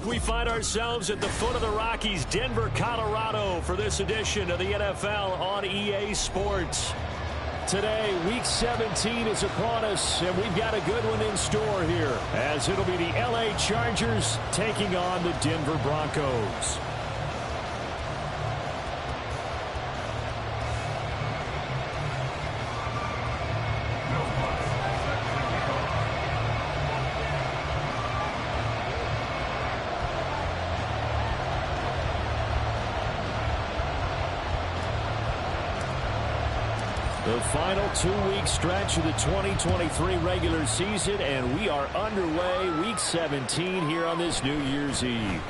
We find ourselves at the foot of the Rockies, Denver, Colorado, for this edition of the NFL on EA Sports. Today, Week 17 is upon us, and we've got a good one in store here, as it'll be the LA Chargers taking on the Denver Broncos. The final 2-week stretch of the 2023 regular season, and we are underway Week 17 here on this New Year's Eve.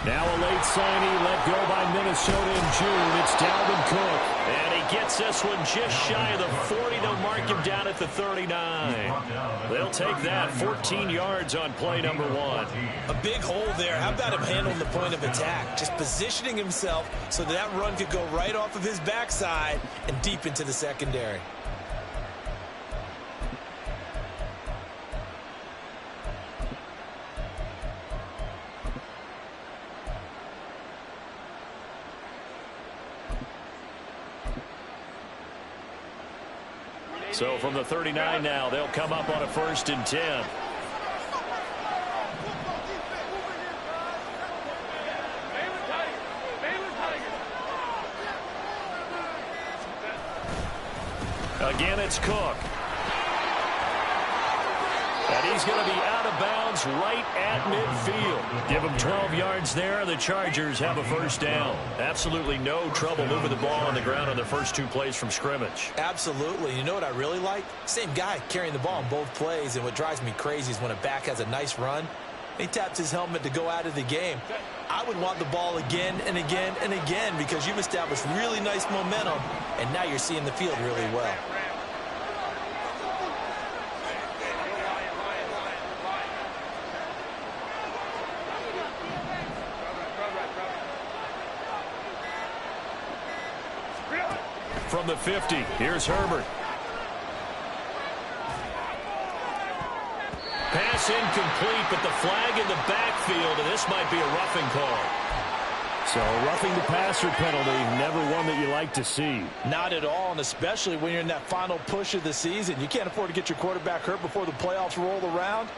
Now a late signing let go by Minnesota in June. It's Dalvin Cook. And he gets this one just shy of the 40. They'll mark him down at the 39. They'll take that. 14 yards on play number 1. A big hole there. How about him handling the point of attack? Just positioning himself so that run could go right off of his backside and deep into the secondary. So from the 39 now, they'll come up on a 1st and 10. Again, it's Cook. And he's going to be out of bounds right at midfield. Give him 12 yards there. The Chargers have a 1st down. Absolutely no trouble moving the ball on the ground on the first 2 plays from scrimmage. Absolutely. You know what I really like? Same guy carrying the ball on both plays. And what drives me crazy is when a back has a nice run, he taps his helmet to go out of the game. I would want the ball again and again and again because you've established really nice momentum, and now you're seeing the field really well. From the 50, here's Herbert. Pass incomplete, but the flag in the backfield, and this might be a roughing call. So a roughing the passer penalty, never one that you like to see. Not at all, and especially when you're in that final push of the season. You can't afford to get your quarterback hurt before the playoffs roll around,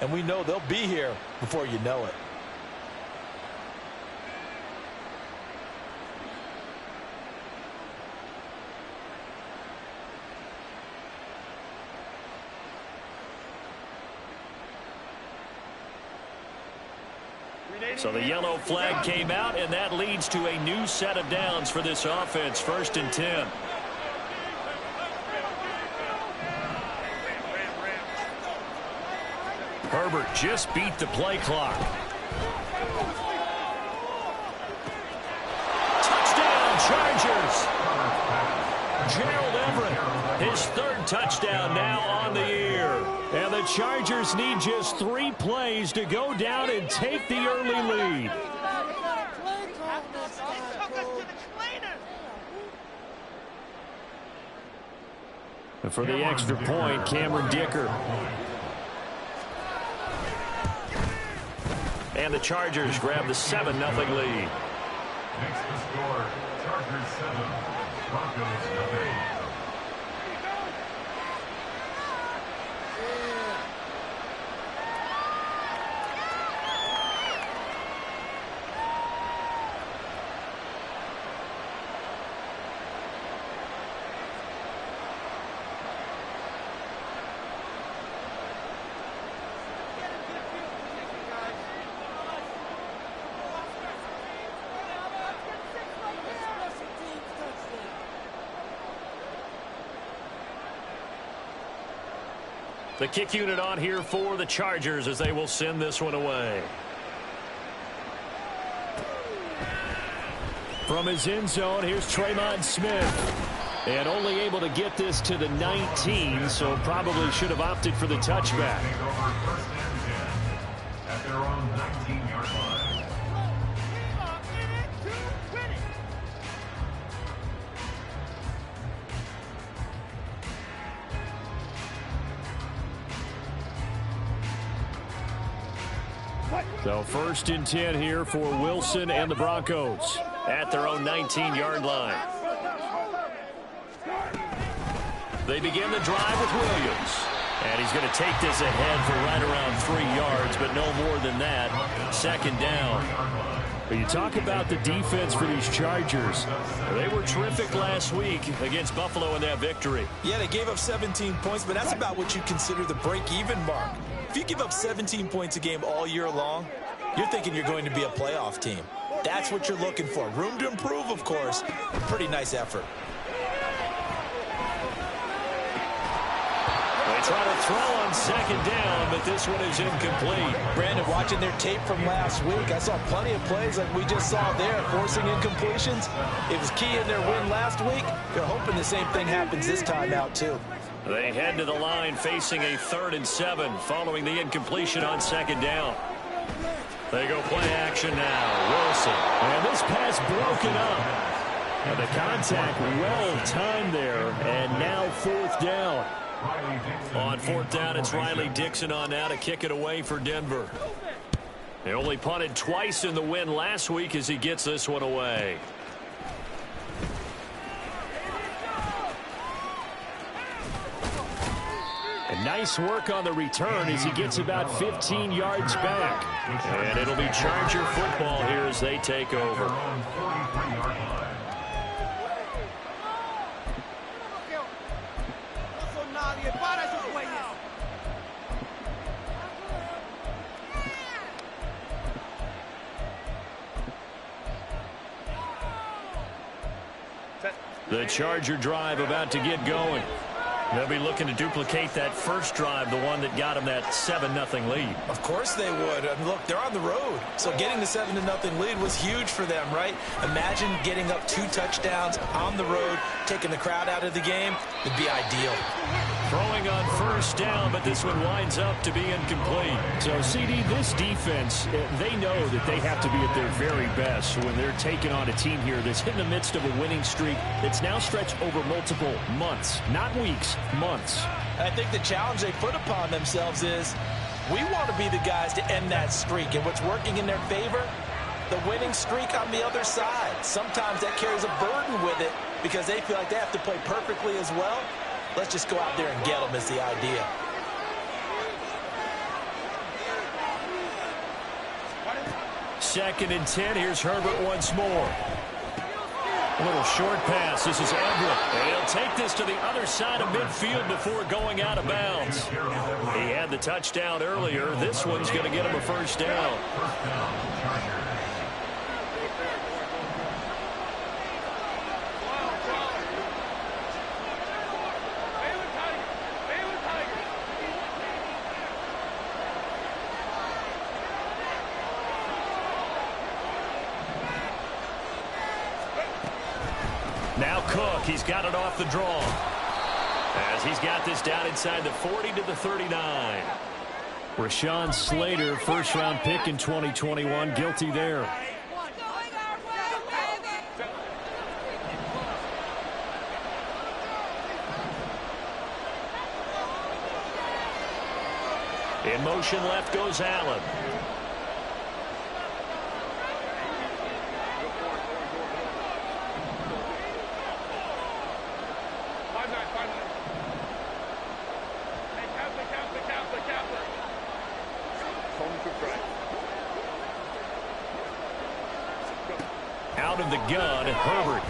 and we know they'll be here before you know it. So the yellow flag came out, and that leads to a new set of downs for this offense. 1st and 10. Herbert just beat the play clock. Touchdown, Chargers. Gerald Everett, his 3rd touchdown now on the year. And the Chargers need just 3 plays to go down and take the early lead. And for the extra point, Cameron Dicker. And the Chargers grab the 7-0 lead. Next to score, Chargers 7, Broncos 8. The kick unit on here for the Chargers as they will send this one away. From his end zone, here's Tremon Smith. And only able to get this to the 19, so probably should have opted for the touchback. At their own 19-yard line. So 1st and 10 here for Wilson and the Broncos at their own 19-yard line. They begin the drive with Williams. And he's going to take this ahead for right around 3 yards, but no more than that. 2nd down. But you talk about the defense for these Chargers. They were terrific last week against Buffalo in that victory. Yeah, they gave up 17 points, but that's about what you consider the break-even mark. If you give up 17 points a game all year long, you're thinking you're going to be a playoff team. That's what you're looking for. Room to improve, of course. Pretty nice effort. They try to throw on 2nd down, but this one is incomplete. Brandon, watching their tape from last week, I saw plenty of plays like we just saw there, forcing incompletions. It was key in their win last week. They're hoping the same thing happens this time out, too. They head to the line facing a 3rd and 7 following the incompletion on 2nd down. They go play action now. Wilson. And this pass broken up. And the contact well timed there. And now 4th down. On 4th down, it's Riley Dixon on now to kick it away for Denver. They only punted twice in the win last week as he gets this one away. And nice work on the return as he gets about 15 yards back. And it'll be Charger football here as they take over. The Charger drive about to get going. They'll be looking to duplicate that first drive, the one that got them that 7-0 lead. Of course they would. I mean, look, they're on the road. So getting the 7-0 lead was huge for them, right? Imagine getting up 2 touchdowns on the road, taking the crowd out of the game. It'd be ideal. Throwing on 1st down, but this one winds up to be incomplete. So, CD, this defense, they know that they have to be at their very best when they're taking on a team here that's in the midst of a winning streak that's now stretched over multiple months, not weeks, months. I think the challenge they put upon themselves is we want to be the guys to end that streak. And what's working in their favor? The winning streak on the other side. Sometimes that carries a burden with it because they feel like they have to play perfectly as well. Let's just go out there and get them is the idea. Second and 10. Here's Herbert once more. A little short pass. This is Everett. And he'll take this to the other side of midfield before going out of bounds. He had the touchdown earlier. This one's going to get him a 1st down. Now Cook, he's got it off the draw. As he's got this down inside the 40 to the 39. Rashawn Slater, 1st-round pick in 2021, guilty there. In motion left goes Allen. Out of the gun, Herbert.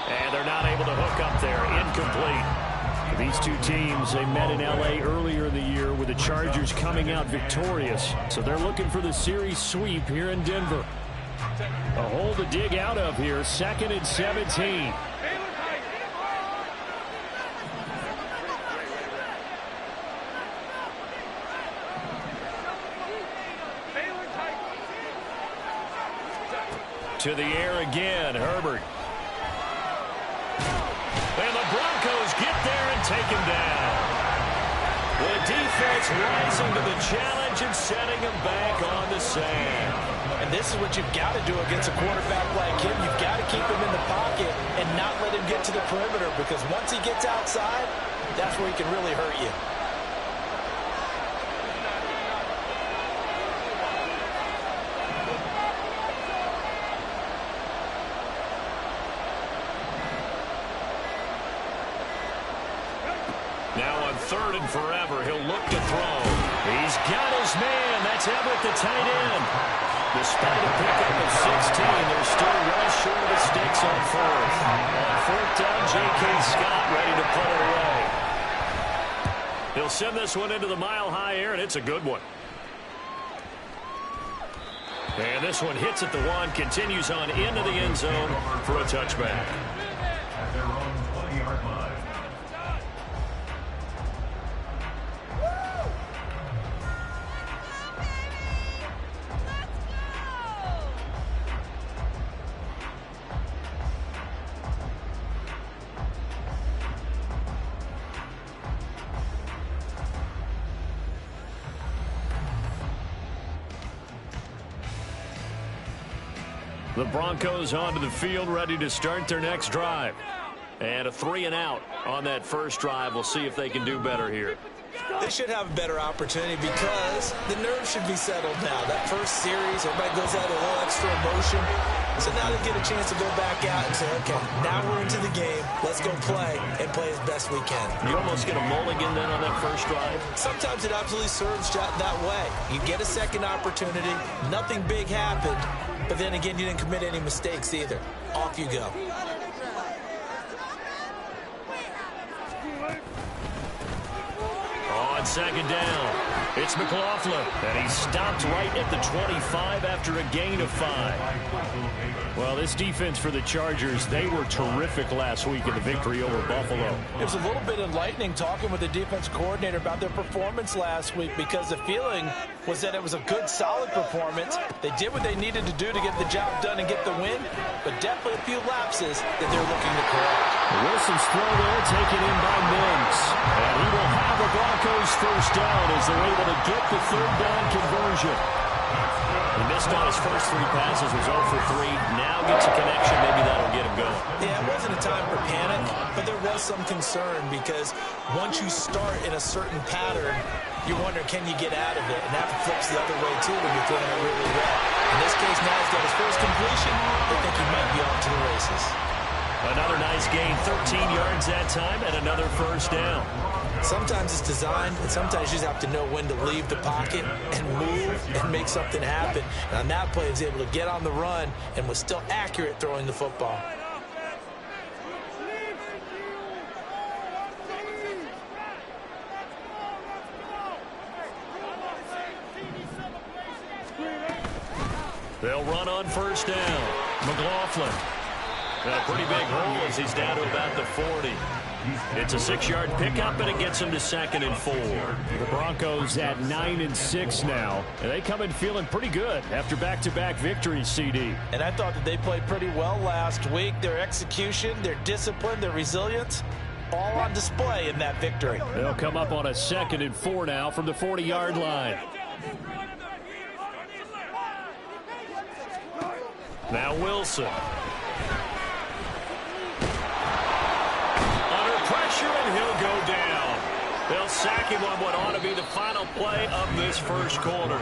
And they're not able to hook up there. Incomplete. These two teams, they met in L.A. earlier in the year with the Chargers coming out victorious. So they're looking for the series sweep here in Denver. A hole to dig out of here. 2nd and 17. to the air again. Herbert. And the Broncos get there and take him down. The defense rising to the challenge and setting him back on the sand. And this is what you've got to do against a quarterback like him. You've got to keep him in the pocket and not let him get to the perimeter, because once he gets outside, that's where he can really hurt you. Now on 3rd and forever, he'll look to throw. He's got his man. That's Everett, the tight end. Despite a pickup of 16, they're still well short of the sticks on 4th. On 4th down, J.K. Scott ready to put it away. He'll send this one into the mile-high air, and it's a good one. And this one hits at the 1, continues on into the end zone for a touchback. At their own 20-yard line. The Broncos onto the field, ready to start their next drive. And a 3-and-out on that first drive. We'll see if they can do better here. They should have a better opportunity because the nerves should be settled now. That first series, everybody goes out with a little extra emotion. So now they get a chance to go back out and say, okay, now we're into the game. Let's go play and play as best we can. You almost get a mulligan then on that first drive? Sometimes it absolutely serves that way. You get a second opportunity. Nothing big happened. But then again, you didn't commit any mistakes either. Off you go. On 2nd down, it's McLaughlin. And he stopped right at the 25 after a gain of 5. Well, this defense for the Chargers, they were terrific last week in the victory over Buffalo. It was a little bit enlightening talking with the defense coordinator about their performance last week, because the feeling was that it was a good, solid performance. They did what they needed to do to get the job done and get the win, but definitely a few lapses that they're looking to correct. Wilson's throw there, taken in by Mims. And he will have the Broncos first down as they're able to get the 3rd down conversion. He missed on his first 3 passes, was 0 for 3. Now gets a connection. Maybe that'll get him going. Yeah, it wasn't a time for panic, but there was some concern because once you start in a certain pattern, you wonder, can you get out of it? And that flips the other way, too, when you're throwing it really well. In this case, now he's got his first completion. They think he might be off to the races. Another nice gain, 13 yards that time, and another first down. Sometimes it's designed, and sometimes you just have to know when to leave the pocket and move and make something happen. And on that play, he was able to get on the run and was still accurate throwing the football. They'll run on first down. McLaughlin. A pretty big hole as he's down to about the 40. It's a 6-yard pickup, and it gets him to 2nd and 4. The Broncos at 9-6 now, and they come in feeling pretty good after back-to-back victories, CD. And I thought that they played pretty well last week. Their execution, their discipline, their resilience, all on display in that victory. They'll come up on a 2nd and 4 now from the 40-yard line. Now Wilson. And he'll go down. They'll sack him on what ought to be the final play of this first quarter.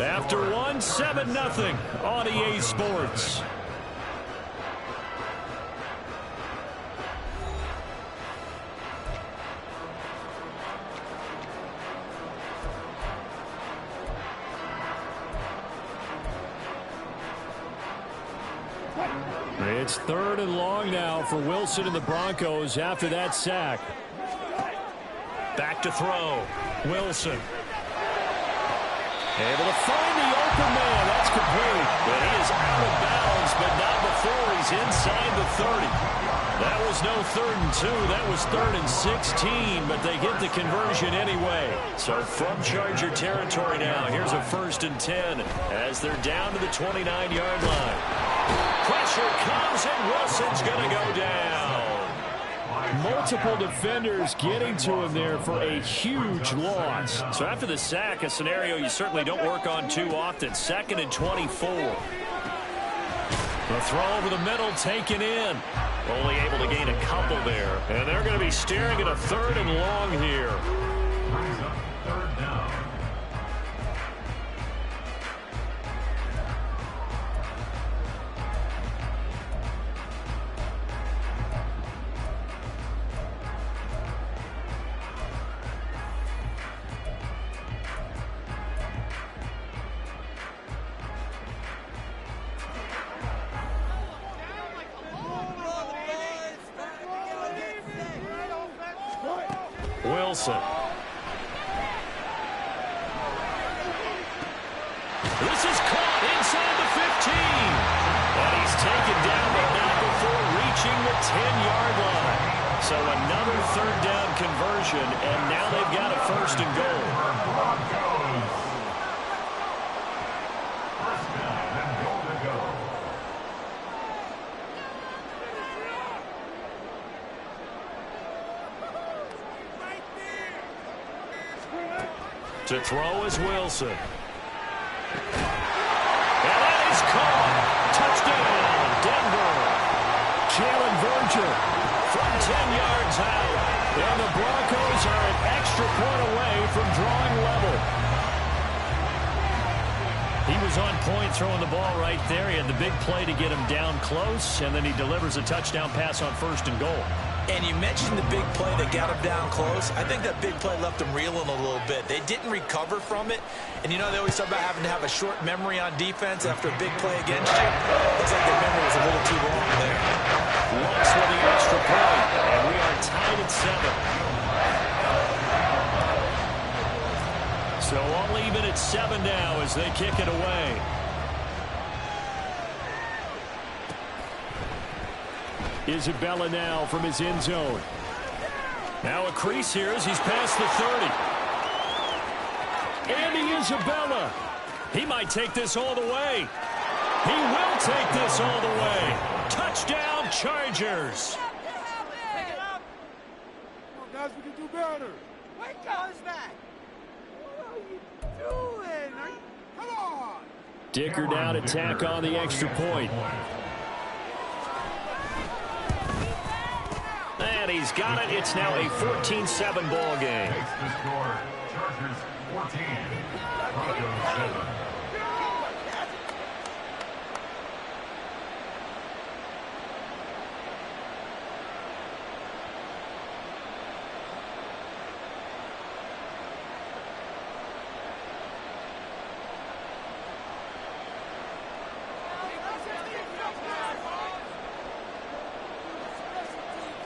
After 1, 7-0 on EA Sports. It's 3rd and long now for Wilson and the Broncos after that sack. Back to throw. Wilson. Able to find the open man. That's complete. But he is out of bounds, but not before he's inside the 30. That was no 3rd and 2. That was 3rd and 16, but they get the conversion anyway. So from Charger territory now, here's a 1st and 10 as they're down to the 29-yard line. Pressure comes, and Wilson's going to go down. Multiple defenders getting to him there for a huge loss. So after the sack, a scenario you certainly don't work on too often. 2nd and 24. The throw over the middle taken in. Only able to gain a couple there. And they're going to be staring at a 3rd and long here. Brings up 3rd down. Wilson. This is caught inside the 15. And he's taken down, but not before reaching the 10-yard line. So another 3rd down conversion, and now they've got a 1st and goal. First down and goal to go. To throw is Wilson. And that is caught. Touchdown, Denver. Jalen Virgil from 10 yards out. And the Broncos are an extra point away from drawing level. He was on point throwing the ball right there. He had the big play to get him down close, and then he delivers a touchdown pass on 1st and goal. And you mentioned the big play that got him down close. I think that big play left him reeling a little bit. They didn't recover from it. And, you know, they always talk about having to have a short memory on defense after a big play against you. Looks like their memory was a little too long there. Lux with the extra point, and we are tied at 7. So all even at 7 now as they kick it away. Isabella now from his end zone. Now a crease here as he's past the 30. Andy Isabella. He might take this all the way. He will take this all the way. Touchdown, Chargers. Pick it up. Come on, guys, we can do better. Wait, how's that? What are you doing? Come on. Dicker down to tack on the extra point. And he's got it. It's now a 14-7 ball game. Makes the score. Chargers 14. Broncos 7.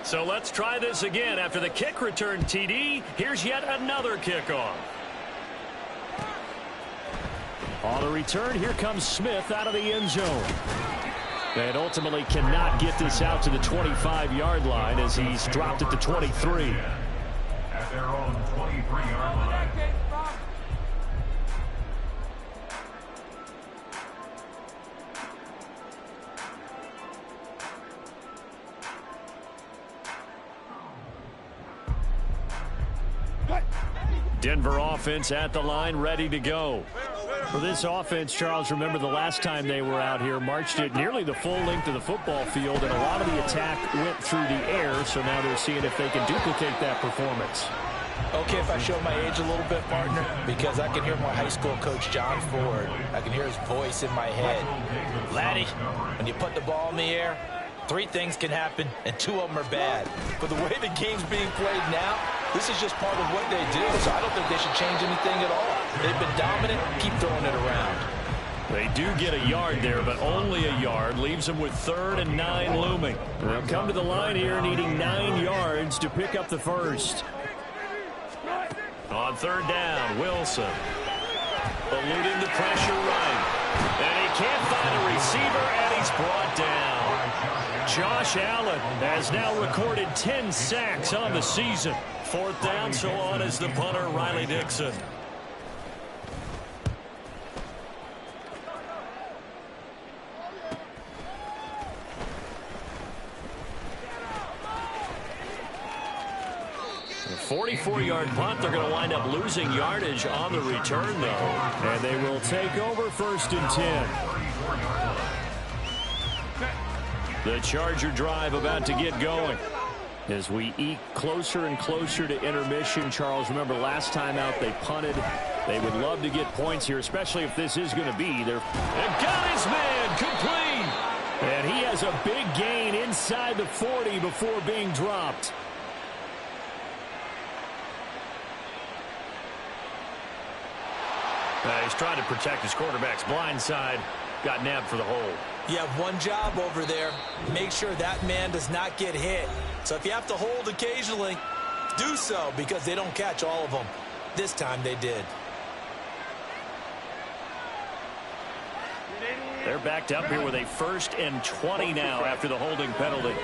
So let's try this again. After the kick return TD, here's yet another kickoff. On the return, here comes Smith out of the end zone. And ultimately cannot get this out to the 25-yard line as he's dropped at the 23. At their own 23-yard line. Denver offense at the line, ready to go. For this offense, Charles, remember the last time they were out here, marched it nearly the full length of the football field, and a lot of the attack went through the air, so now they're seeing if they can duplicate that performance. Okay, if I show my age a little bit, partner, because I can hear my high school coach, John Ford. I can hear his voice in my head. Laddie, when you put the ball in the air, 3 things can happen, and 2 of them are bad. But the way the game's being played now, this is just part of what they do, so I don't think they should change anything at all. They've been dominant. Keep throwing it around. They do get a yard there, but only a yard. Leaves them with 3rd and 9 looming. They'll come to the line here needing 9 yards to pick up the first. On 3rd down, Wilson. Eluding the pressure right. And he can't find a receiver, and he's brought down. Josh Allen has now recorded 10 sacks on the season. 4th down, so on is the punter, Riley Dixon. 44-yard punt. They're going to wind up losing yardage on the return, though. And they will take over 1st and 10. The Charger drive about to get going. As we eke closer and closer to intermission, Charles, remember last time out they punted. They would love to get points here, especially if this is going to be their... And got his man complete! And he has a big gain inside the 40 before being dropped. He's trying to protect his quarterback's blind side. Got nabbed for the hold. You have one job over there. Make sure that man does not get hit. So if you have to hold occasionally, do so, because they don't catch all of them. This time they did. They're backed up here with a 1st and 20 now after the holding penalty.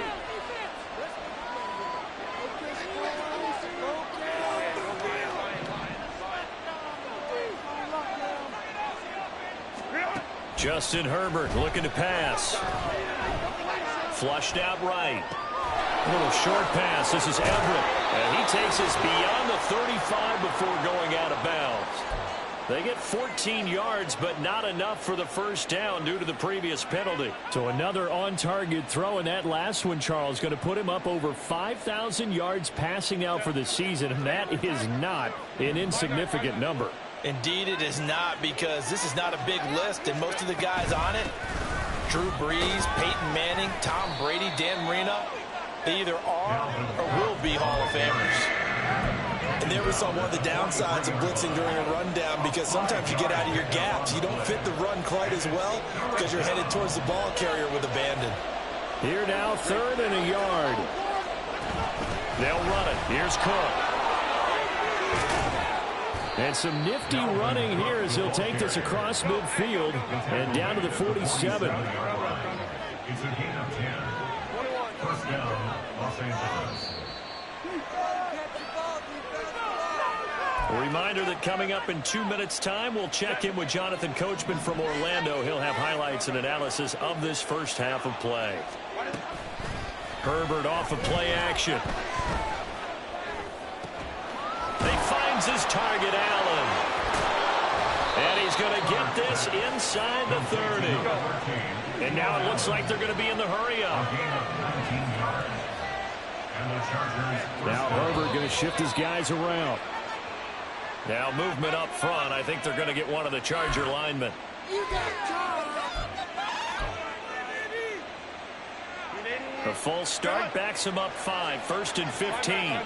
Justin Herbert looking to pass. Flushed out right. A little short pass. This is Everett. And he takes us beyond the 35 before going out of bounds. They get 14 yards, but not enough for the 1st down due to the previous penalty. So another on-target throw, and that last one, Charles, going to put him up over 5,000 yards passing out for the season, and that is not an insignificant number. Indeed it is not, because this is not a big list, and most of the guys on it, Drew Brees, Peyton Manning, Tom Brady, Dan Marino, they either are or will be Hall of Famers. And there we saw one of the downsides of blitzing during a rundown, because sometimes you get out of your gaps. You don't fit the run quite as well because you're headed towards the ball carrier with abandon. Here now, 3rd and a yard. They'll run it. Here's Cook. And some nifty running here as he'll take this across midfield and down to the 47. It's a gain of 10. 1st down, Los Angeles. A reminder that coming up in 2 minutes' time, we'll check in with Jonathan Coachman from Orlando. He'll have highlights and analysis of this 1st half of play. Herbert off of play action. He finds his target, Allen. And he's going to get this inside the 30. And now it looks like they're going to be in the hurry-up. Now Herbert going to shift his guys around. Now movement up front. I think they're going to get one of the Charger linemen. The full start backs him up 5. 1st and 15.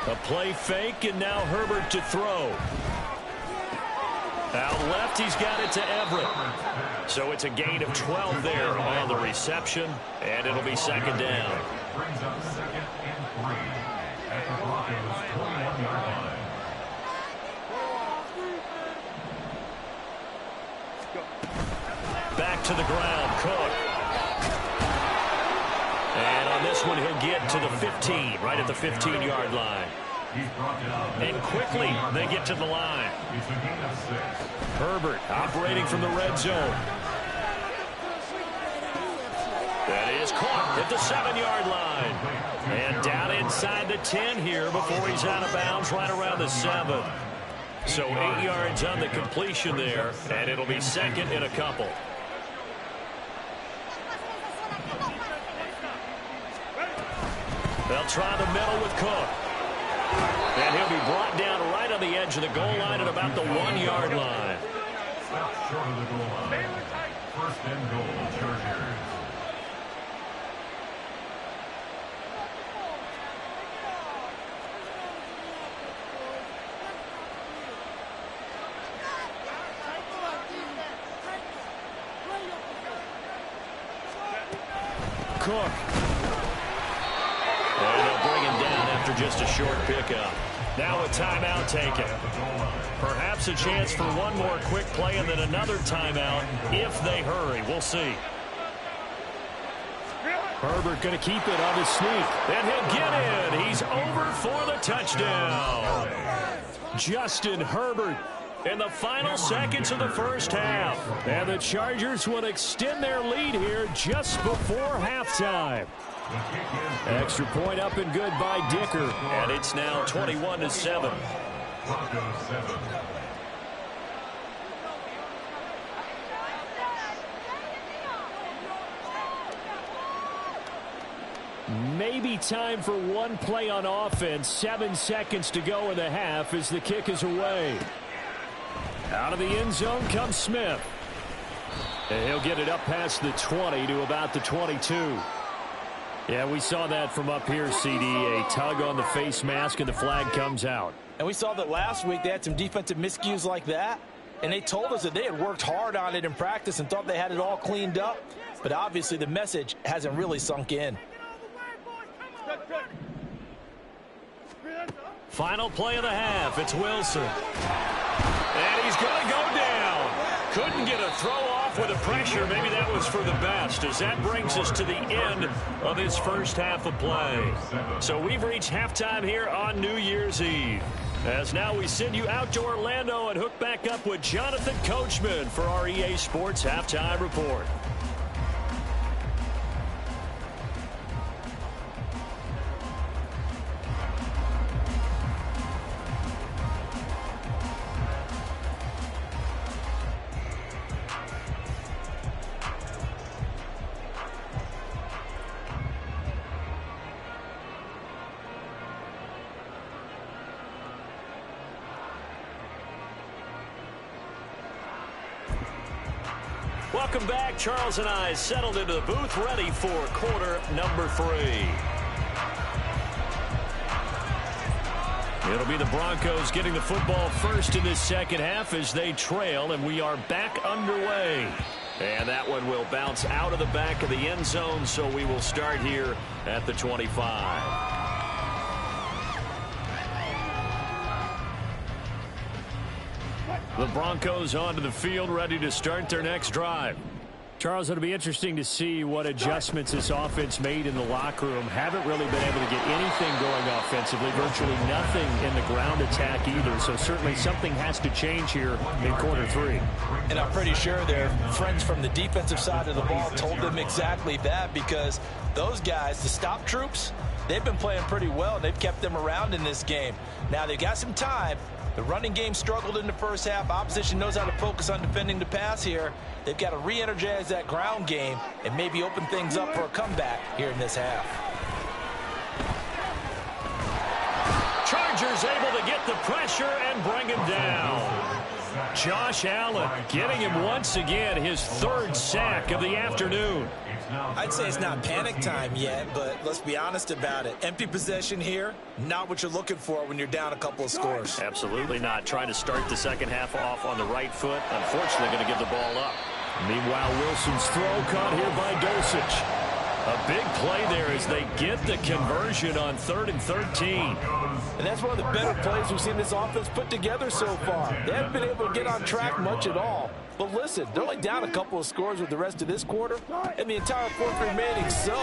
A play fake, and now Herbert to throw. Out left, he's got it to Everett. So it's a gain of 12 there on the reception, and it'll be 2nd down. Brings up 2nd and 3 at the Broncos' 21-yard line. Back to the ground, Cook. And on this one, he'll get to the 15, right at the 15-yard line. And quickly, they get to the line. Herbert operating from the red zone. That is caught at the 7-yard line. And down inside the 10 here before he's out of bounds right around the 7. So 8 yards on the completion there, and it'll be 2nd and a couple. They'll try the middle with Cook. And he'll be brought down right on the edge of the goal line at about the 1-yard line. Stopped short of the goal line. 1st and goal, Chargers. Cook. And they'll bring him down after just a short pickup. Now a timeout taken. Perhaps a chance for one more quick play and then another timeout if they hurry. We'll see. Herbert going to keep it on his sneak. And he'll get in. He's over for the touchdown. Justin Herbert In the final seconds of the first half. And the Chargers will extend their lead here just before halftime. Extra point up and good by Dicker. And it's now 21-7. Broncos 7. Maybe time for one play on offense. 7 seconds to go in the half as the kick is away. Out of the end zone comes Smith. And he'll get it up past the 20 to about the 22. Yeah, we saw that from up here, CD. A tug on the face mask and the flag comes out. And we saw that last week they had some defensive miscues like that. And they told us that they had worked hard on it in practice and thought they had it all cleaned up. But obviously the message hasn't really sunk in. Final play of the half. It's Wilson. And he's going to go down. Couldn't get a throw off with the pressure. Maybe that was for the best, as that brings us to the end of this first half of play. So we've reached halftime here on New Year's Eve. As now we send you out to Orlando and hook back up with Jonathan Coachman for our EA Sports Halftime Report. Welcome back. Charles and I settled into the booth, ready for quarter number 3. It'll be the Broncos getting the football first in this second half as they trail, and we are back underway. And that one will bounce out of the back of the end zone, so we will start here at the 25. The Broncos onto the field, ready to start their next drive. Charles, it'll be interesting to see what adjustments this offense made in the locker room. Haven't really been able to get anything going offensively, virtually nothing in the ground attack either. So certainly something has to change here in quarter 3. And I'm pretty sure their friends from the defensive side of the ball told them exactly that, because those guys, the stop troops, they've been playing pretty well. They've kept them around in this game. Now they've got some time. The running game struggled in the first half. Opposition knows how to focus on defending the pass here. They've got to re-energize that ground game and maybe open things up for a comeback here in this half. Chargers able to get the pressure and bring him down. Josh Allen getting him once again, his 3rd sack of the afternoon. I'd say it's not panic time yet, but let's be honest about it. Empty possession here, not what you're looking for when you're down a couple of scores. Absolutely not. Trying to start the second half off on the right foot. Unfortunately, going to give the ball up. Meanwhile, Wilson's throw caught here by Dosich. A big play there as they get the conversion on 3rd and 13. And that's one of the better plays we've seen this offense put together so far. They haven't been able to get on track much at all. But listen, they're only down a couple of scores with the rest of this quarter and the entire 4th remaining, so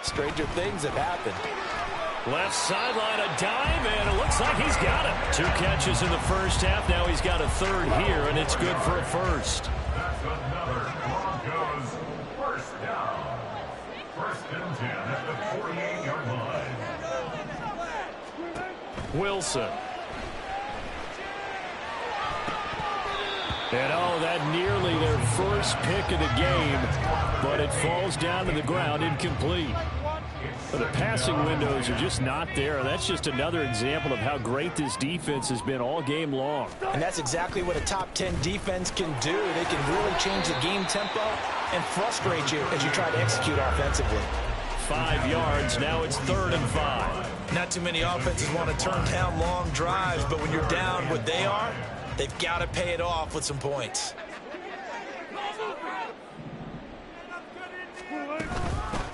stranger things have happened. Left sideline, a dive, and it looks like he's got it. 2 catches in the first half. Now he's got a 3rd here, and it's good for a 1st. That's another Broncos first down. 1st and 10 at the 48-yard line. Wilson. And that nearly their first pick of the game, but it falls down to the ground incomplete. But the passing windows are just not there. That's just another example of how great this defense has been all game long. And that's exactly what a top 10 defense can do. They can really change the game tempo and frustrate you as you try to execute offensively. 5 yards, now it's 3rd and 5. Not too many offenses want to turn down long drives, but when you're down what they are, they've got to pay it off with some points.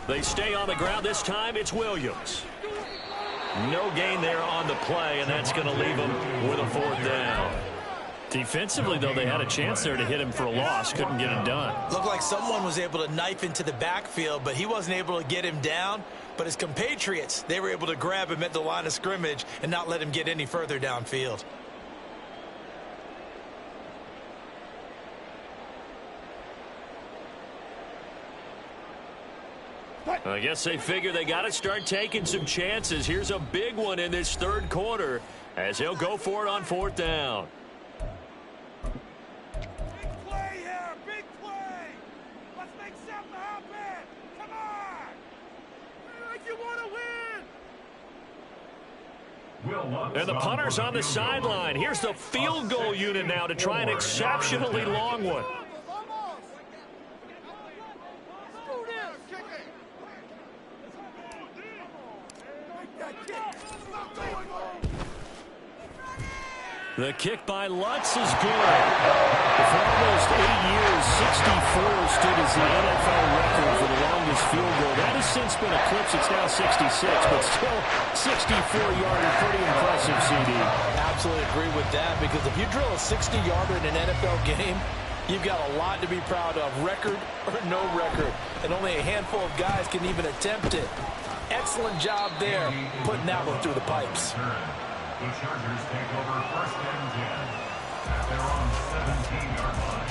They stay on the ground. This time it's Williams. No gain there on the play, and that's going to leave them with a 4th down. Defensively, though, they had a chance there to hit him for a loss. Couldn't get it done. Looked like someone was able to knife into the backfield, but he wasn't able to get him down. But his compatriots, they were able to grab him at the line of scrimmage and not let him get any further downfield. I guess they figure they got to start taking some chances. Here's a big one in this third quarter as he'll go for it on 4th down. Big play here, big play. Let's make something happen. Come on. Like you want to win. And the punter's on the sideline. Here's the field goal unit now to try an exceptionally long one. The kick by Lutz is good. For almost 8 years, 64 stood as the NFL record for the longest field goal. That has since been eclipsed. It's now 66, but still 64-yarder. Pretty impressive, CD. Absolutely agree with that, because if you drill a 60-yarder in an NFL game, you've got a lot to be proud of, record or no record. And only a handful of guys can even attempt it. Excellent job there, putting that one through the pipes. The Chargers take over 1st and 10 at their own 17-yard line.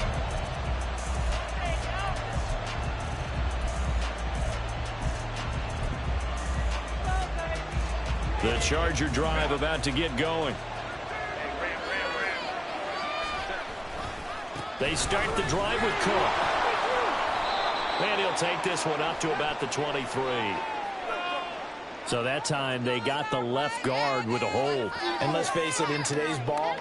The Charger drive about to get going. They start the drive with Cook. And he'll take this one up to about the 23. So that time they got the left guard with a hold. And let's face it, in today's ball,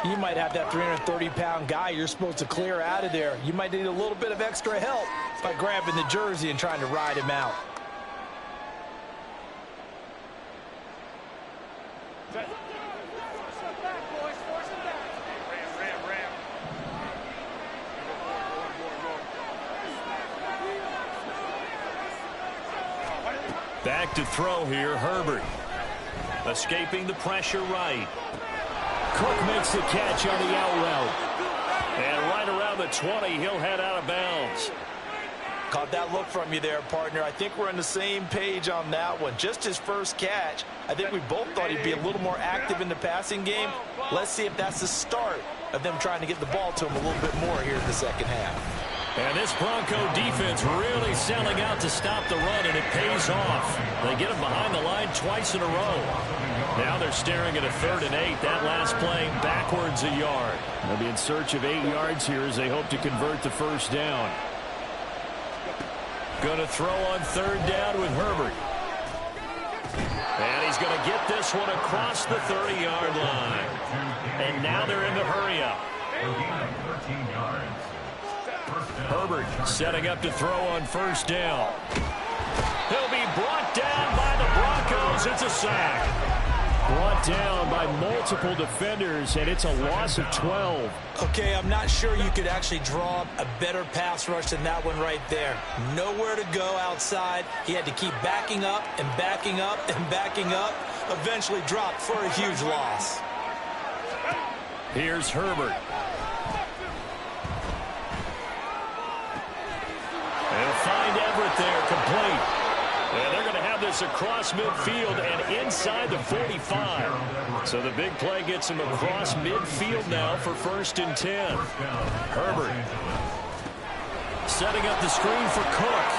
you might have that 330-pound guy you're supposed to clear out of there. You might need a little bit of extra help by grabbing the jersey and trying to ride him out. Back to throw here, Herbert. Escaping the pressure right. Cook makes the catch on the out route. And right around the 20, he'll head out of bounds. Caught that look from you there, partner. I think we're on the same page on that one. Just his first catch. I think we both thought he'd be a little more active in the passing game. Let's see if that's the start of them trying to get the ball to him a little bit more here in the second half. And this Bronco defense really selling out to stop the run, and it pays off. They get him behind the line twice in a row. Now they're staring at a 3rd and 8. That last play backwards a yard. They'll be in search of 8 yards here as they hope to convert the 1st down. Going to throw on 3rd down with Herbert. And he's going to get this one across the 30-yard line. And now they're in the hurry-up. Herbert setting up to throw on 1st down. He'll be brought down by the Broncos. It's a sack. Brought down by multiple defenders, and it's a loss of 12. Okay, I'm not sure you could actually draw up a better pass rush than that one right there. Nowhere to go outside. He had to keep backing up and backing up and backing up. Eventually dropped for a huge loss. Here's Herbert. They'll find Everett there, complete. And they're going to have this across midfield and inside the 45. So the big play gets him across midfield now for 1st and 10. Herbert setting up the screen for Cook.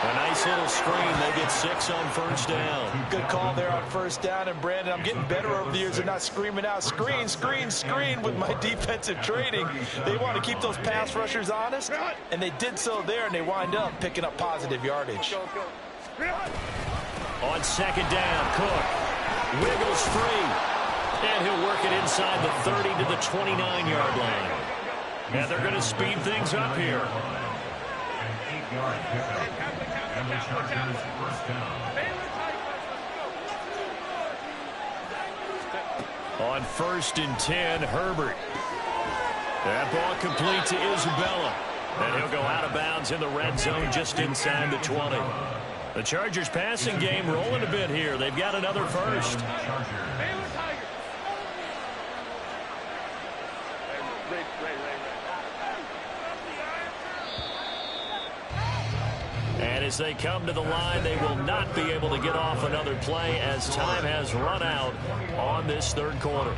A nice little screen. They get 6 on 1st down. Good call there on 1st down. And, Brandon, I'm getting better over the years of not screaming out, screen, screen, screen with my defensive training. They want to keep those pass rushers honest, and they did so there, and they wind up picking up positive yardage. On 2nd down, Cook wiggles free. And he'll work it inside the 30 to the 29-yard line. And they're going to speed things up here. An 8-yard pickup. And the Chargers 1st down. On 1st and 10, Herbert. That ball complete to Isabella. And he'll go out of bounds in the red zone just inside the 20. The Chargers passing game rolling a bit here. They've got another first. And as they come to the line, they will not be able to get off another play as time has run out on this 3rd quarter.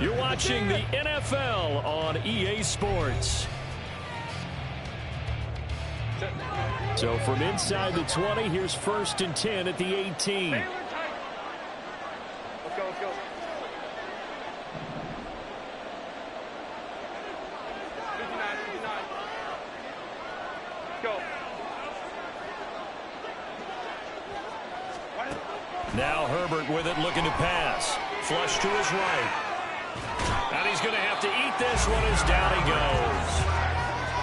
You're watching the NFL on EA Sports. So from inside the 20, here's 1st and 10 at the 18. Let's go, let's go. Go. Now Herbert with it, looking to pass. Flush to his right. And he's going to have to eat this one as down he goes.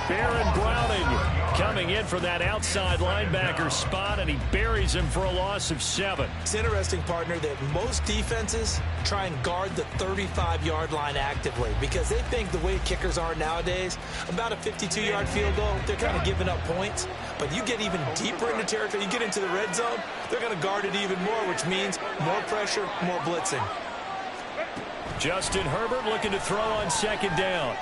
Baron Browning coming in for that outside linebacker spot, and he buries him for a loss of 7. It's interesting, partner, that most defenses try and guard the 35-yard line actively because they think the way kickers are nowadays, about a 52-yard field goal, they're kind of giving up points. But you get even deeper into territory, you get into the red zone, they're going to guard it even more, which means more pressure, more blitzing. Justin Herbert looking to throw on 2nd down.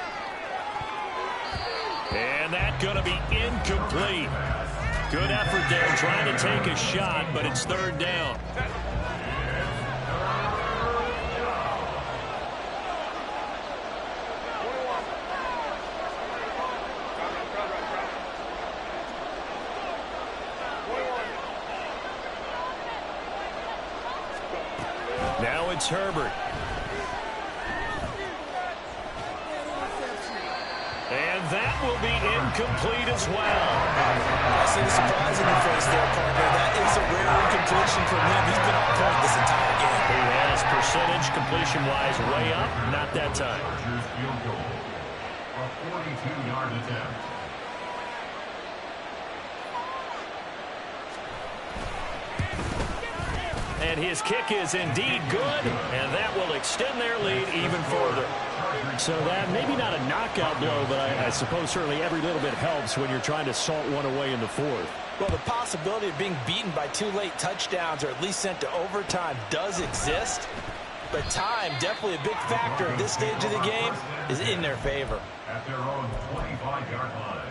And that's going to be incomplete. Good effort there trying to take a shot, but it's 3rd down. Now it's Herbert. And that will be incomplete as well. I see the surprise in your face there, partner. That is a rare incompletion from him. He's been on point this entire game. He has percentage completion-wise way up. Not that time. Chargers field goal. A 42-yard attempt. And his kick is indeed good, and that will extend their lead even further. So that maybe not a knockout blow, but I suppose certainly every little bit helps when you're trying to salt one away in the 4th. Well, the possibility of being beaten by 2 late touchdowns or at least sent to overtime does exist. But time, definitely a big factor at this stage of the game, is in their favor. At their own 25-yard line.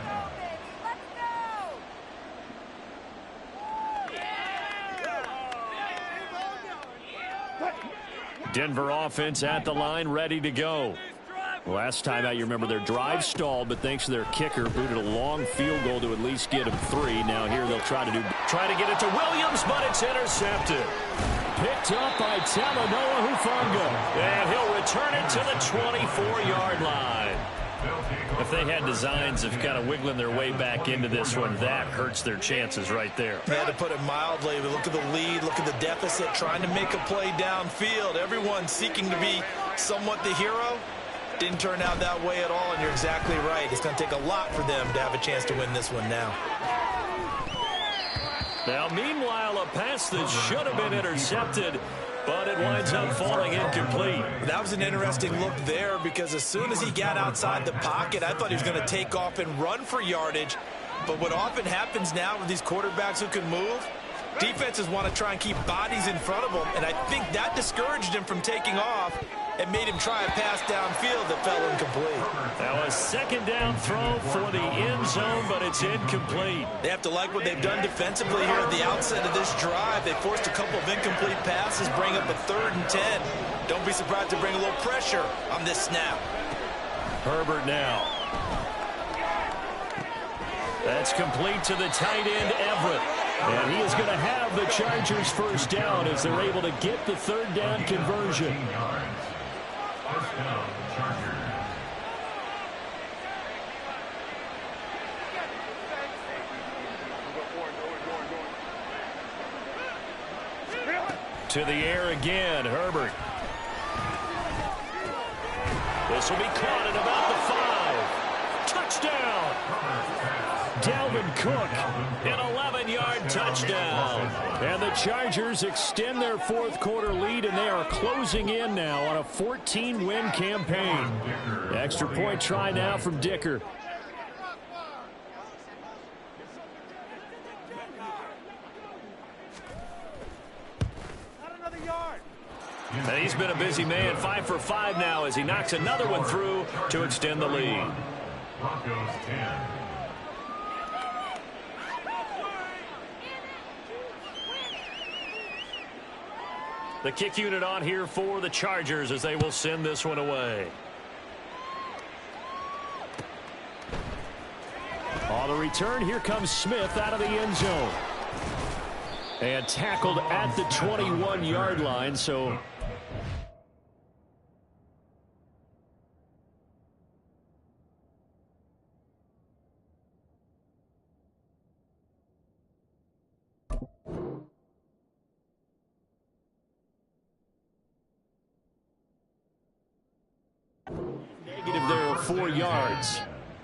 Denver offense at the line, ready to go. Last time out, you remember their drive stalled, but thanks to their kicker, booted a long field goal to at least get them 3. Now here they'll try to get it to Williams, but it's intercepted. Picked up by Talanoa Hufanga, and he'll return it to the 24-yard line. If they had designs of kind of wiggling their way back into this one, that hurts their chances right there. They had to put it mildly. Look at the lead, look at the deficit, trying to make a play downfield. Everyone seeking to be somewhat the hero. Didn't turn out that way at all, and you're exactly right. It's going to take a lot for them to have a chance to win this one now. Now, meanwhile, a pass that should have been intercepted, but it winds up falling incomplete. That was an interesting look there because as soon as he got outside the pocket, I thought he was going to take off and run for yardage. But what often happens now with these quarterbacks who can move, defenses want to try and keep bodies in front of them, and I think that discouraged him from taking off and made him try a pass downfield that fell incomplete. Now a 2nd down throw for the end zone, but it's incomplete. They have to like what they've done defensively here at the outset of this drive. They forced a couple of incomplete passes, bring up a 3rd and 10. Don't be surprised to bring a little pressure on this snap. Herbert now. That's complete to the tight end, Everett. And he is going to have the Chargers 1st down as they're able to get the 3rd down conversion. 1st down, Chargers. To the air again, Herbert. This will be caught at about the 5. Touchdown! Dalvin Cook, an 11-yard touchdown. And the Chargers extend their 4th quarter lead, and they are closing in now on a 14-win campaign. Extra point try now from Dicker. And he's been a busy man, 5 for 5 now as he knocks another one through to extend the lead. Broncos 10. The kick unit on here for the Chargers as they will send this one away. On the return, here comes Smith out of the end zone. And tackled at the 21-yard line, so... Negative there of 4 yards.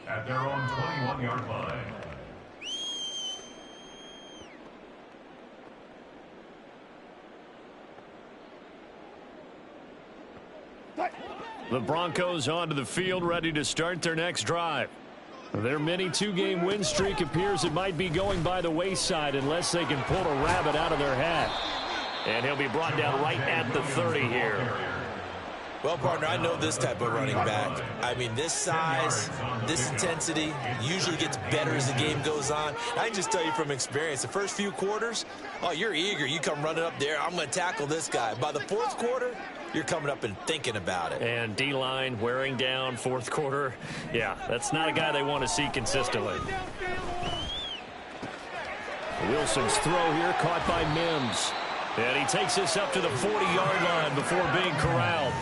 At their own 21-yard line. The Broncos onto the field, ready to start their next drive. Their mini 2-game win streak appears it might be going by the wayside unless they can pull a rabbit out of their hat. And he'll be brought down right at the 30 here. Well, partner, I know this type of running back. I mean, this size, this intensity usually gets better as the game goes on. I can just tell you from experience, the first few quarters, oh, you're eager. You come running up there, I'm going to tackle this guy. By the fourth quarter, you're coming up and thinking about it. And D-line wearing down fourth quarter. Yeah, that's not a guy they want to see consistently. Wilson's throw here caught by Mims. And he takes this up to the 40-yard line before being corralled.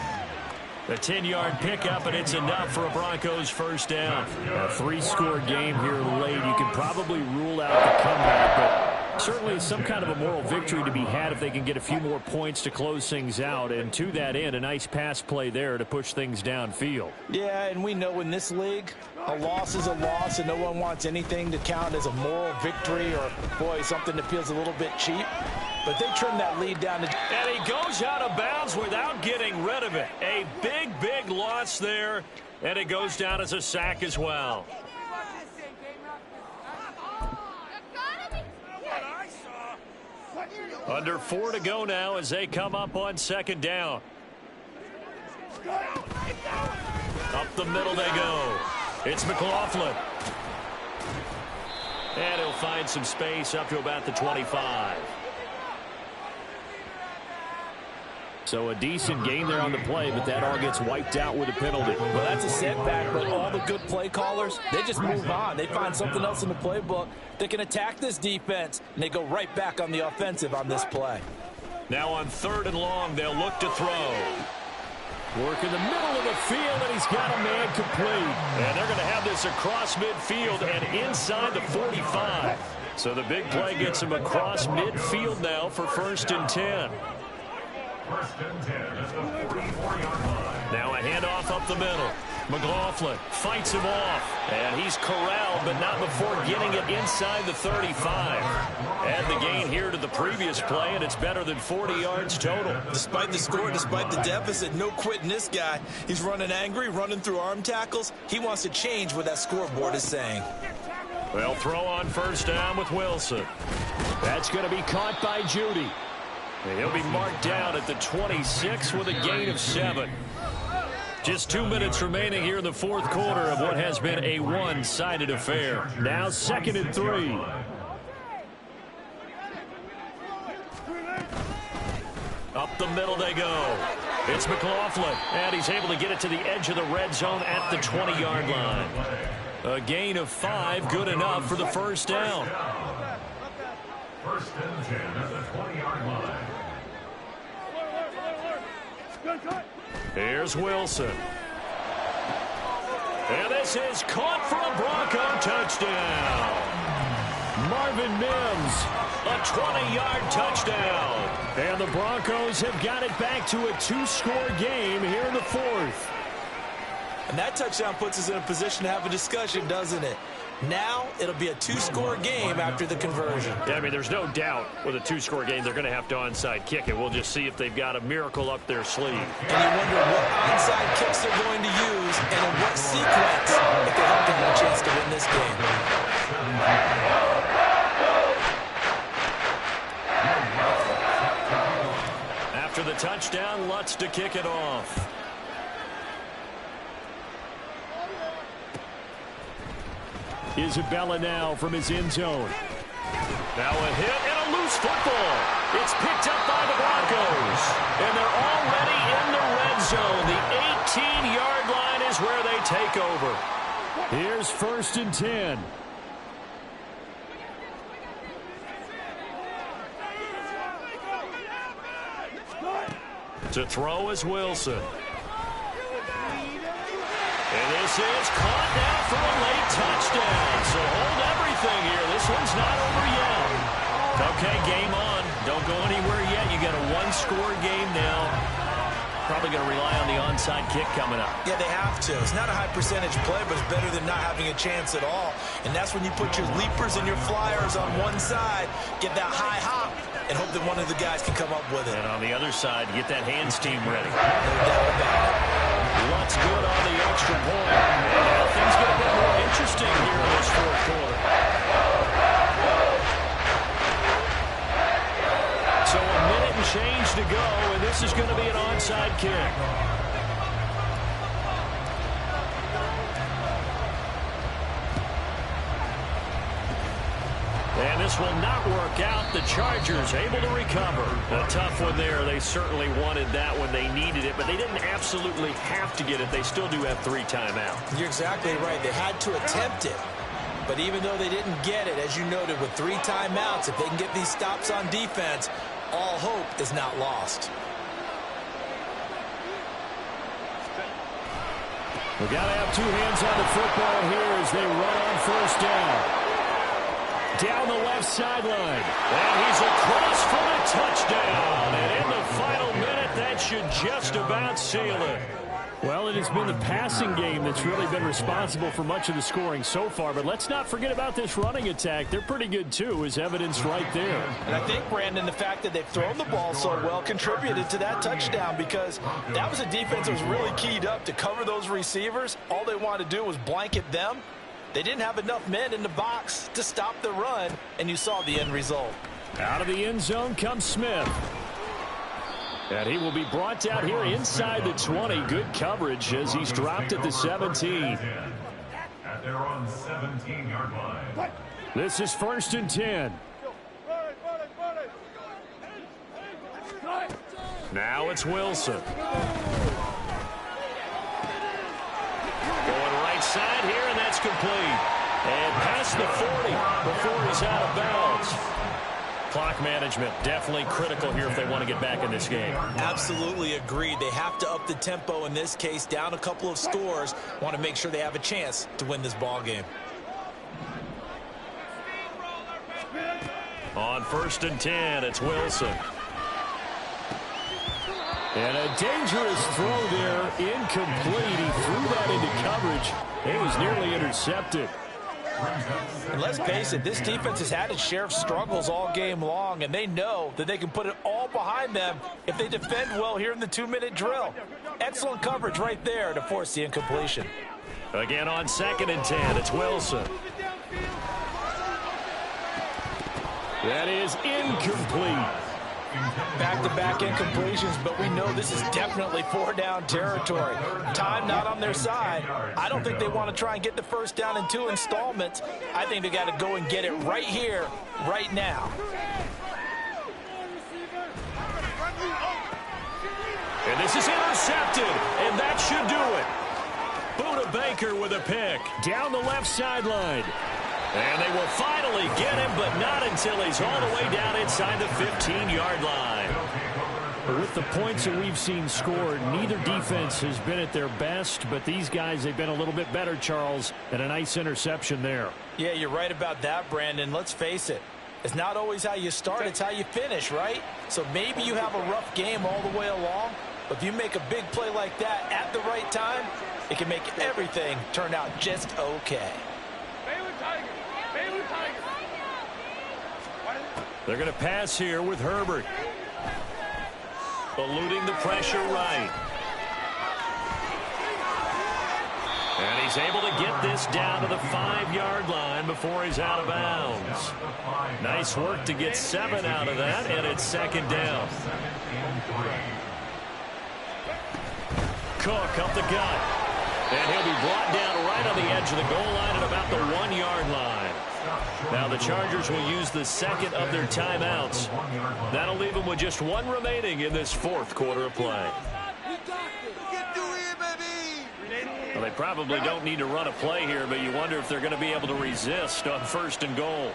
A 10-yard pickup, and it's enough for a Broncos first down. A 3-score game here late. You can probably rule out the comeback, but certainly some kind of a moral victory to be had if they can get a few more points to close things out. And to that end, a nice pass play there to push things downfield. Yeah, and we know in this league, a loss is a loss, and no one wants anything to count as a moral victory or, boy, something that feels a little bit cheap. But they trim that lead down to... And he goes out of bounds without getting rid of it. A big, big loss there, and it goes down as a sack as well. Under 4 to go now as they come up on second down. Up the middle they go. It's McLaughlin. And he'll find some space up to about the 25. So a decent gain there on the play, but that all gets wiped out with a penalty. Well, that's a setback, but all the good play callers, they just move on. They find something else in the playbook that can attack this defense, and they go right back on the offensive on this play. Now on 3rd and long, they'll look to throw. Work in the middle of the field, and he's got a man complete. And they're going to have this across midfield and inside the 45. So the big play gets him across midfield now for 1st and 10. First and 10 at the 44-yard line. Now a handoff up the middle. McLaughlin fights him off. And he's corralled, but not before getting it inside the 35. Add the gain here to the previous play, and it's better than 40 yards total. Despite the score, despite the deficit, no quitting this guy. He's running angry, running through arm tackles. He wants to change what that scoreboard is saying. Well, throw on 1st down with Wilson. That's going to be caught by Judy. He'll be marked down at the 26 with a gain of 7. Just 2 minutes remaining here in the 4th quarter of what has been a one-sided affair. Now 2nd and 3. Up the middle they go. It's McLaughlin, and he's able to get it to the edge of the red zone at the 20-yard line. A gain of 5, good enough for the first down. First and 10 at the 20-yard line. Here's Wilson. And this is caught for a Bronco touchdown. Marvin Mims, a 20-yard touchdown. And the Broncos have got it back to a 2-score game here in the 4th. And that touchdown puts us in a position to have a discussion, doesn't it? Now it'll be a 2-score game after the conversion. Yeah, I mean, there's no doubt with a 2-score game they're going to have to onside kick it. We'll just see if they've got a miracle up their sleeve. And you wonder what onside kicks they're going to use and in what sequence if they hope to have a chance to win this game. After the touchdown, Lutz to kick it off. Isabella now from his end zone. Now a hit and a loose football. It's picked up by the Broncos. And they're already in the red zone. The 18-yard line is where they take over. Here's 1st and 10. To throw is Wilson. And this is caught now for a late touchdown. So hold everything here. This one's not over yet. Okay, game on. Don't go anywhere yet. You got a one-score game now. Probably going to rely on the onside kick coming up. Yeah, they have to. It's not a high percentage play, but it's better than not having a chance at all. And that's when you put your leapers and your flyers on one side, get that high hop, and hope that one of the guys can come up with it. And on the other side, get that hands team ready. No doubt about it. What's good on the extra point? And now things get a bit more interesting here in this fourth quarter. So a minute and change to go, and this is going to be an onside kick. And this will not work out. The Chargers able to recover. A tough one there. They certainly wanted that when they needed it, but they didn't absolutely have to get it. They still do have 3 timeouts. You're exactly right. They had to attempt it. But even though they didn't get it, as you noted, with 3 timeouts, if they can get these stops on defense, all hope is not lost. We've got to have 2 hands on the football here as they run on first down. Down the left sideline. And he's across for the touchdown. And in the final minute, that should just about seal it. Well, it has been the passing game that's really been responsible for much of the scoring so far. But let's not forget about this running attack. They're pretty good, too, as evidenced right there. And I think, Brandon, the fact that they've thrown the ball so well contributed to that touchdown, because that was a defense that was really keyed up to cover those receivers. All they wanted to do was blanket them. They didn't have enough men in the box to stop the run, and you saw the end result. Out of the end zone comes Smith. And he will be brought down here inside the 20. Good coverage as he's dropped at the 17. At their own 17-yard line. This is 1st and 10. Now it's Wilson. Going right side here, and that's complete. And past the 40 before he's out of bounds. Clock management definitely critical here if they want to get back in this game. Absolutely agreed. They have to up the tempo in this case, down a couple of scores. Want to make sure they have a chance to win this ball game. On 1st and 10, it's Wilson. And a dangerous throw there, incomplete. He threw that into coverage. It was nearly intercepted. And let's face it, this defense has had its share of struggles all game long, and they know that they can put it all behind them if they defend well here in the 2-minute drill. Excellent coverage right there to force the incompletion. Again on 2nd and 10, it's Wilson. That is incomplete. Back-to-back incompletions, but we know this is definitely 4-down territory. Time not on their side. I don't think they want to try and get the first down in 2 installments. I think they got to go and get it right here, right now. And this is intercepted, and that should do it. Buda Baker with a pick down the left sideline. And they will finally get him, but not until he's all the way down inside the 15-yard line. With the points that we've seen scored, neither defense has been at their best, but these guys, they've been a little bit better, Charles, and a nice interception there. Yeah, you're right about that, Brandon. Let's face it. It's not always how you start, it's how you finish, right? So maybe you have a rough game all the way along, but if you make a big play like that at the right time, it can make everything turn out just okay. They're going to pass here with Herbert. Eluding the pressure right. And he's able to get this down to the 5-yard line before he's out of bounds. Nice work to get 7 out of that, and it's 2nd down. Cook up the gut. And he'll be brought down right on the edge of the goal line at about the 1-yard line. Now the Chargers will use the 2nd of their timeouts. That'll leave them with just 1 remaining in this 4th quarter of play. Well, they probably don't need to run a play here, but you wonder if they're going to be able to resist on 1st and goal.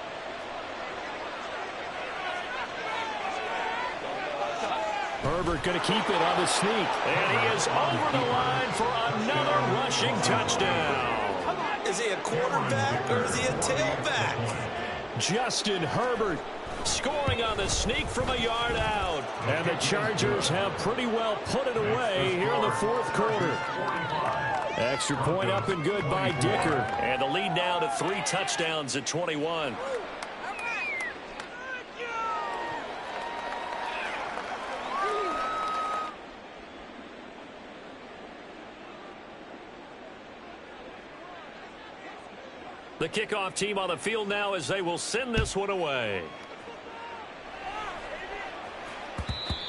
Herbert going to keep it on the sneak. And he is over the line for another rushing touchdown. Is he a quarterback or is he a tailback? Justin Herbert scoring on the sneak from a yard out. And the Chargers have pretty well put it away here in the fourth quarter. Extra point up and good by Dicker. And the lead now to 3 touchdowns at 21. The kickoff team on the field now as they will send this one away.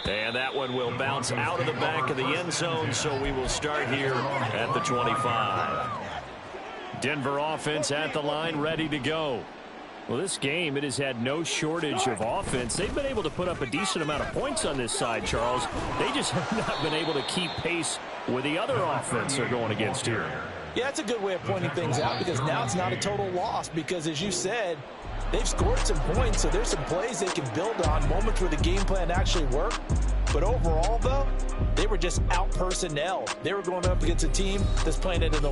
And that one will bounce out of the back of the end zone, so we will start here at the 25. Denver offense at the line, ready to go. Well, this game, it has had no shortage of offense. They've been able to put up a decent amount of points on this side, Charles. They just have not been able to keep pace with the other offense they're going against here. Yeah, that's a good way of pointing things out because now it's not a total loss because, as you said, they've scored some points, so there's some plays they can build on, moments where the game plan actually worked. But overall, though, they were just out-personnel. They were going up against a team that's playing it in the